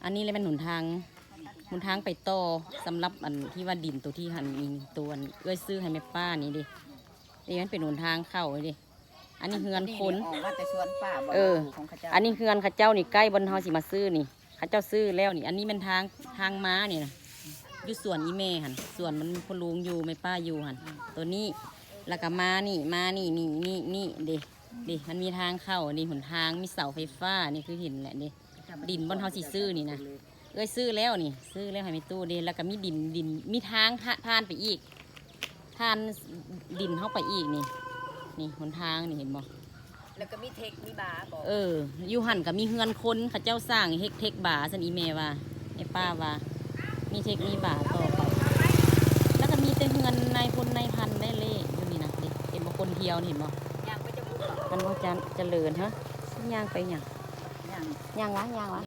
อันนี้เลยเป็นหนทางไปต่อสำหรับอันที่ว่าดินตัวที่หันมีตัวเอื้อยซื้อให้แม่ป้านี่ดินี่มันเป็นหนทางเข้าเลยดิอันนี้เฮือนคนออกมาแต่สวนป่าบ่ของข้าเจ้าอันนี้เฮือนข้าเจ้านี่ใกล้บนเฮาสิมาซื้อนี่ข้าเจ้าซื้อแล้วนี่อันนี้เป็นทางม้านี่นะอยู่สวนอีเมหันสวนมันพลุงอยู่แม่ป้าอยู่หันตัวนี้แล้วก็มานี่ดิมันมีทางเข้านี่หนทางมีเสาไฟฟ้านี่คือเห็นแหละดินบนเฮาสิซื้อนี่นะเอ้ยซื้อแล้วนี่ซื้อแล้วให้แม่ตู้ดิแล้วก็มีดินมีทางผ่านไปอีกผ่านดินเข้าไปอีกนี่หนทางนี่เห็นบ่แล้วก็มีเทคมีบาร์บอกอยู่หันกับมีเฮือนคนเขาเจ้าสร้างเทคบาสันอีเมว่าไอ้ป้าว่ามีเทคมีบาต่อไปแล้วก็มีแต่เฮือนนายพลนายพันได้เล่อยู่นี่นะดิเห็นบ่คนเที่ยวเห็นบ่ย่างไปจะบุกมันบ่จะเจริญฮะย่างไปหยังย่างวะ